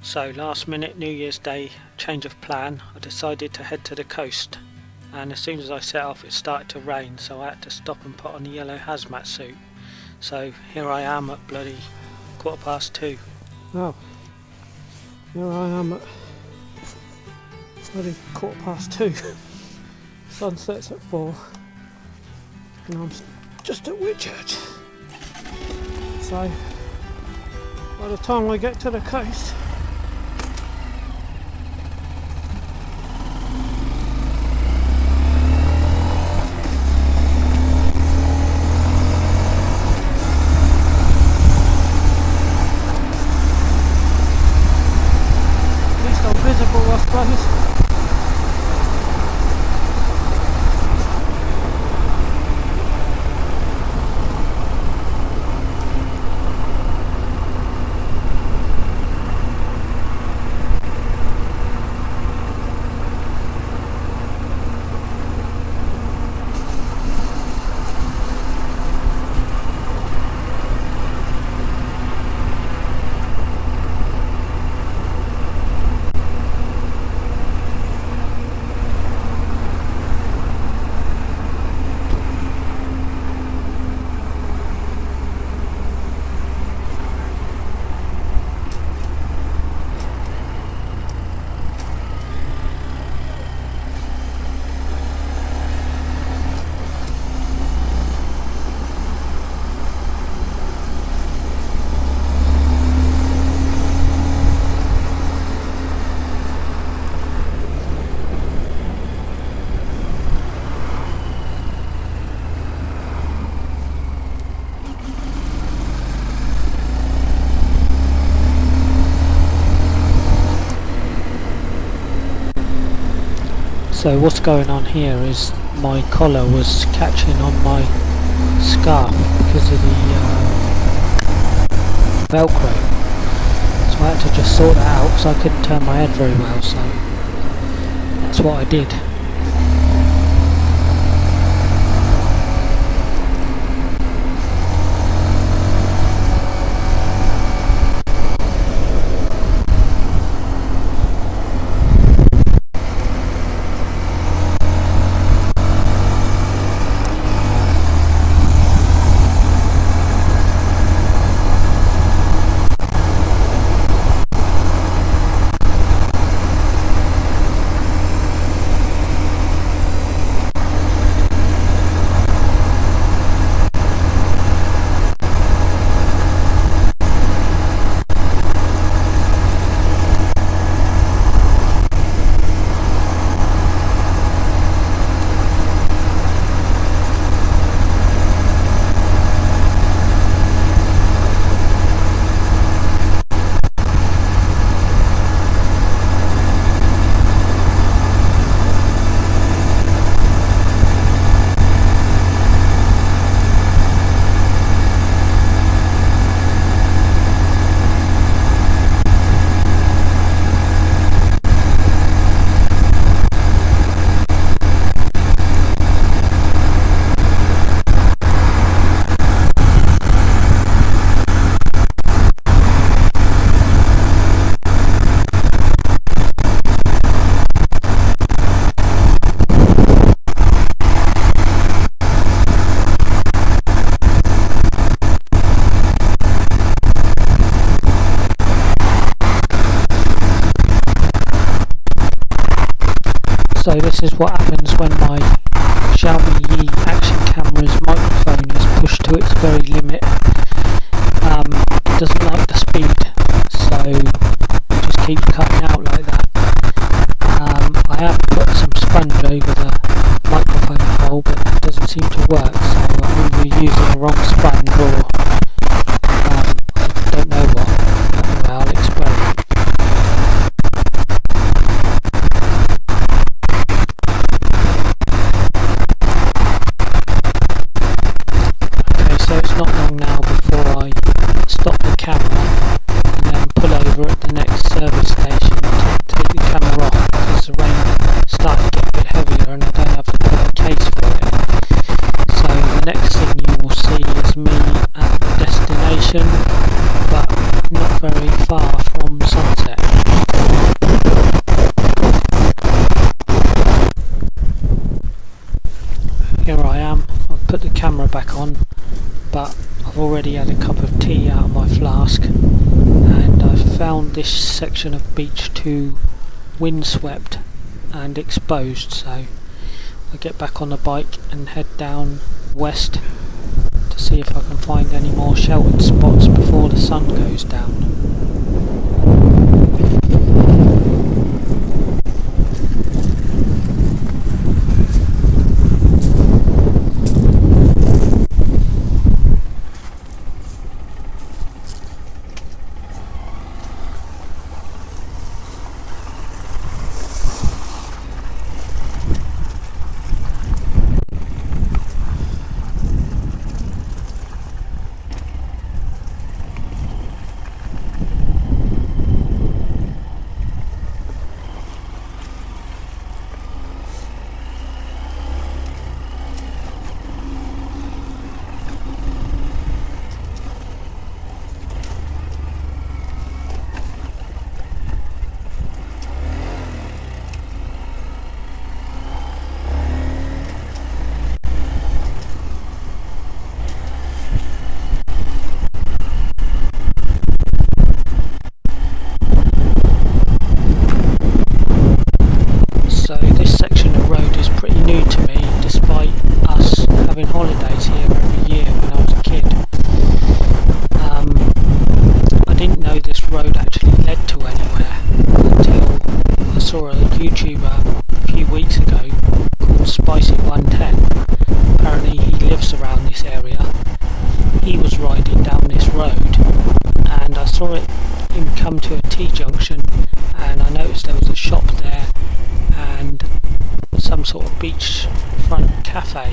So last minute New Year's Day change of plan, I decided to head to the coast, and as soon as I set off it started to rain, so I had to stop and put on the yellow hazmat suit. So here I am at bloody 2:15. Oh, here I am at bloody 2:15. Sun sets at 4 and I'm just at Whitchurch. So by the time I get to the coast, at least I'm visible, I suppose. So what's going on here is my collar was catching on my scarf because of the Velcro. So I had to just sort that out because I couldn't turn my head very well, so that's what I did. So this is what happens when my Xiaomi Yi Action Camera's microphone is pushed to its very limit. It doesn't like the speed, so it just keeps cutting out like that. I have put some sponge over the microphone hole, but that doesn't seem to work, so I'm either using the wrong sponge or I don't know what. Anyway, I'll experiment. So it's not long now before I stop the camera and then pull over at the next service station to take the camera off because the rain started to get a bit heavier and I don't have to put a case for it. So the next thing you will see is me at the destination, but not very far from sunset. found this section of beach too windswept and exposed, so I get back on the bike and head down west to see if I can find any more sheltered spots before the sun goes down. So this section of road is pretty new to me, despite us having holidays here every year when I was a kid. I didn't know this road actually led to anywhere until I saw a YouTuber a few weeks ago called Spicy110. Apparently he lives around this area. He was riding down this road and I saw him come to a T-junction, and I noticed there was a shop there and some sort of beachfront cafe,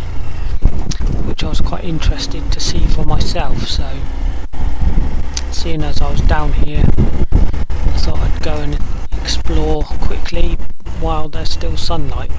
which I was quite interested to see for myself. So seeing as I was down here, I thought I'd go and explore quickly while there's still sunlight.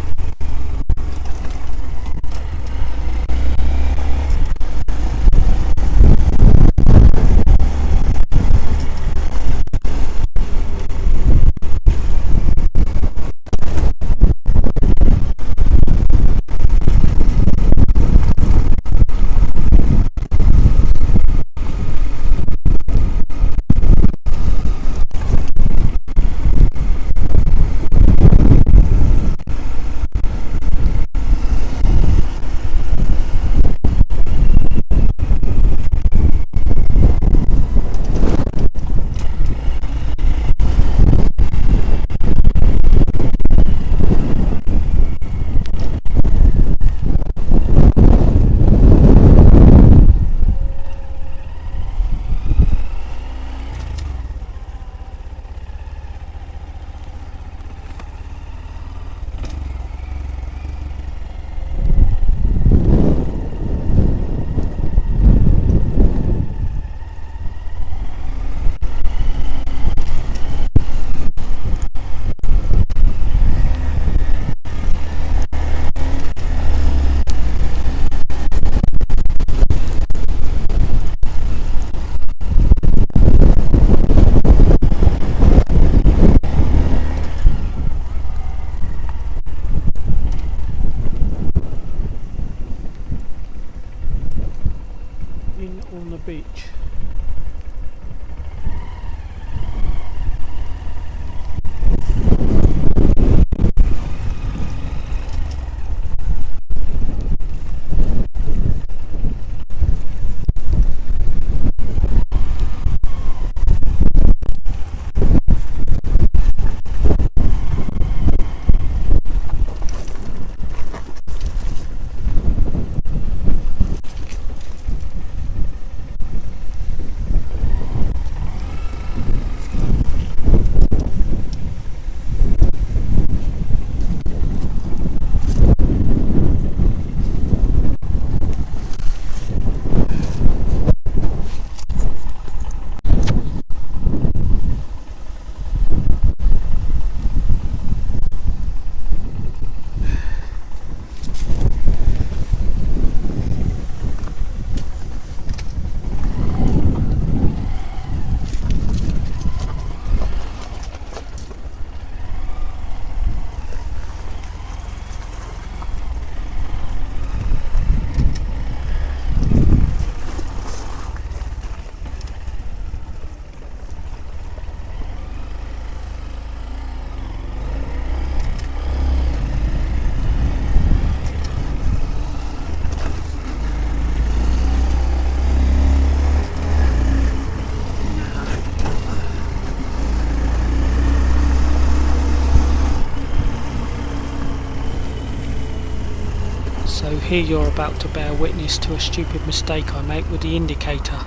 here you're about to bear witness to a stupid mistake I make with the indicator.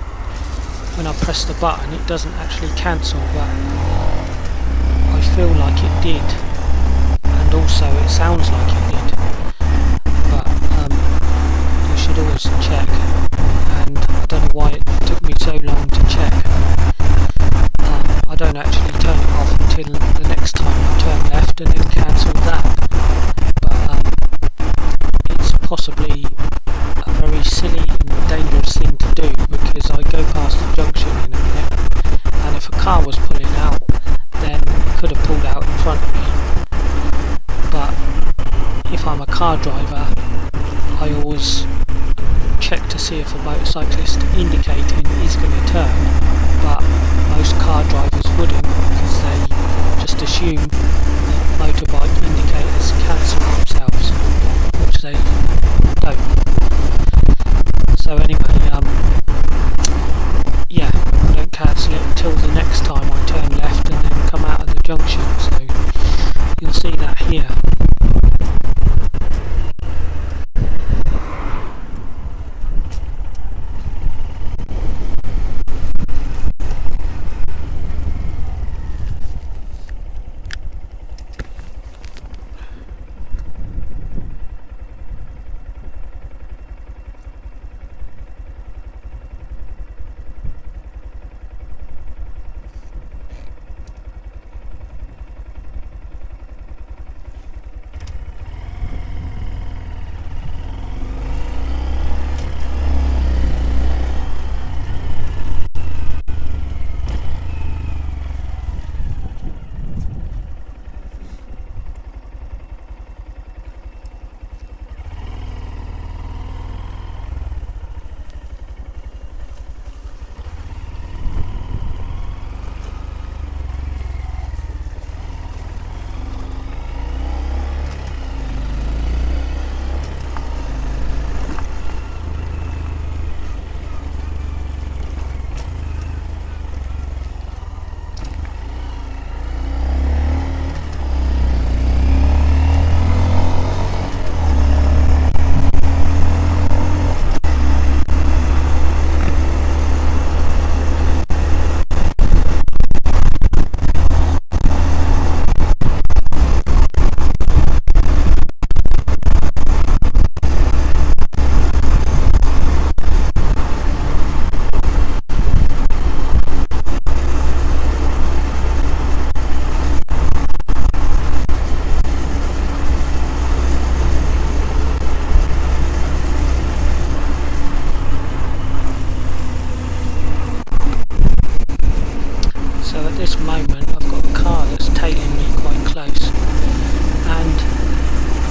When I press the button it doesn't actually cancel, but I feel like it did, and also it sounds like it did, but you should always check, and I don't know why it took me so long to check. I don't actually turn it off until the next time I turn left and then cancel that, but it's possibly a very silly and dangerous thing to do, because I go past the junction in a minute, and if a car was pulling out then it could have pulled out in front of me, but if I'm a car driver I always check to see if a motorcyclist indicating is going to turn, but most car drivers wouldn't, because they just assume that motorbike indicators cancel themselves, which they don't. So anyway, yeah, I don't cancel it until the next time I turn left and then come out of the junction, so you'll see that here. This moment I've got a car that's tailing me quite close, and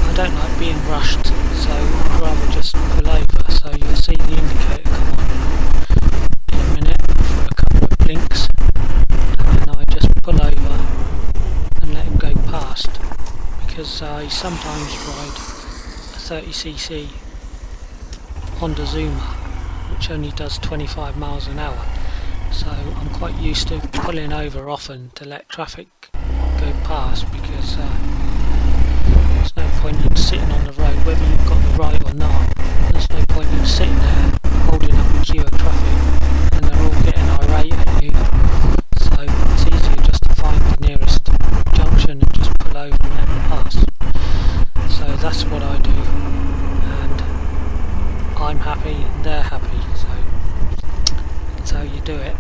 I don't like being rushed, so I'd rather just pull over. So you'll see the indicator come on in a minute for a couple of blinks, and then I just pull over and let him go past, because I sometimes ride a 30cc Honda Zuma which only does 25 miles an hour. So I'm quite used to pulling over often to let traffic go past, because there's no point in sitting on the road, whether you've got the right or not. There's no point in sitting there holding up a queue of traffic and they're all getting irate at you. So it's easier just to find the nearest junction and just pull over and let them pass. So that's what I do, and I'm happy and they're happy. So that's how you do it.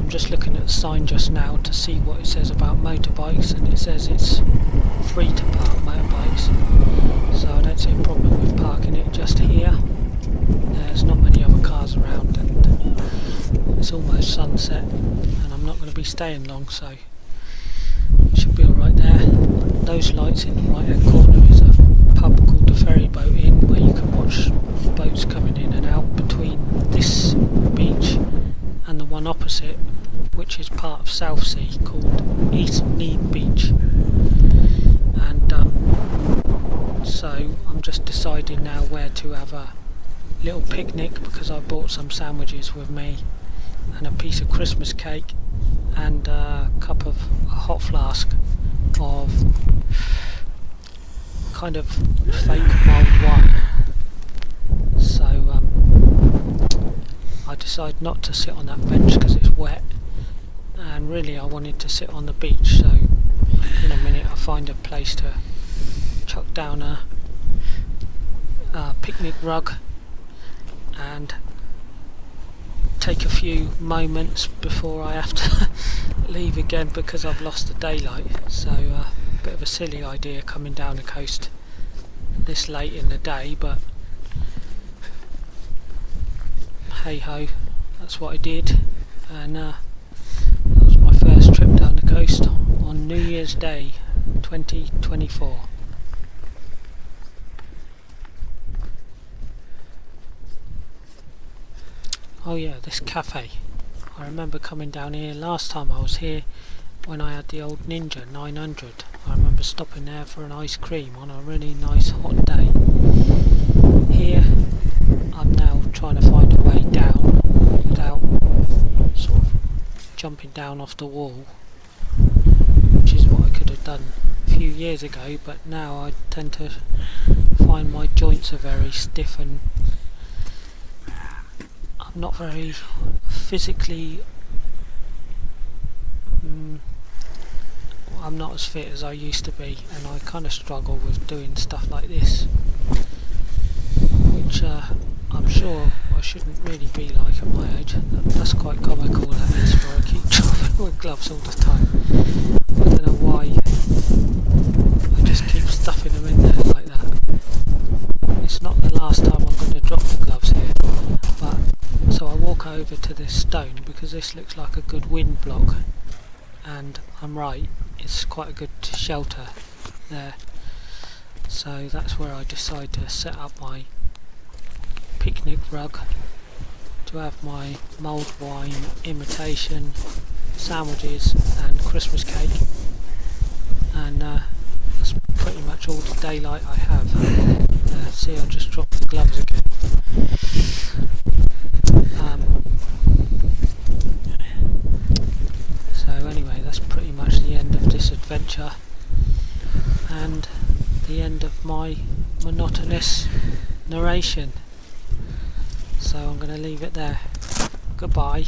I'm just looking at the sign just now to see what it says about motorbikes, and it says it's free to park motorbikes, so I don't see a problem with parking it just here. There's not many other cars around and it's almost sunset and I'm not going to be staying long, so it should be alright there. Those lights in the right hand corner is a pub called the Ferry Boat Inn, where you can watch boats coming in and out between this beach and the one opposite, which is part of Southsea, called East Neath Beach. And so I'm just deciding now where to have a little picnic, because I bought some sandwiches with me and a piece of Christmas cake and a hot flask of kind of fake mulled wine. So I decided not to sit on that bench because it's wet, and really I wanted to sit on the beach, so in a minute I'll find a place to chuck down a picnic rug and take a few moments before I have to leave again because I've lost the daylight. So a bit of a silly idea coming down the coast this late in the day, but hey ho, that's what I did. And that was my first trip down the coast on New Year's Day 2024. Oh yeah, this cafe. I remember coming down here last time I was here when I had the old Ninja 900. I remember stopping there for an ice cream on a really nice hot day. Here I'm now trying to find a way down without sort of jumping down off the wall, which is what I could have done a few years ago, but now I tend to find my joints are very stiff and I'm not very physically I'm not as fit as I used to be, and I kind of struggle with doing stuff like this, which I'm sure I shouldn't really be like at my age. That's quite comical, that is, where I keep dropping with gloves all the time. I don't know why I just keep stuffing them in there like that. It's not the last time I'm going to drop the gloves here, but so I walk over to this stone because this looks like a good wind block, and I'm right, it's quite a good shelter there. So that's where I decide to set up my picnic rug to have my mulled wine, imitation sandwiches and Christmas cake, and that's pretty much all the daylight I have. See, I just dropped the gloves again. So anyway, that's pretty much the end of this adventure and the end of my monotonous narration. So I'm going to leave it there. Goodbye.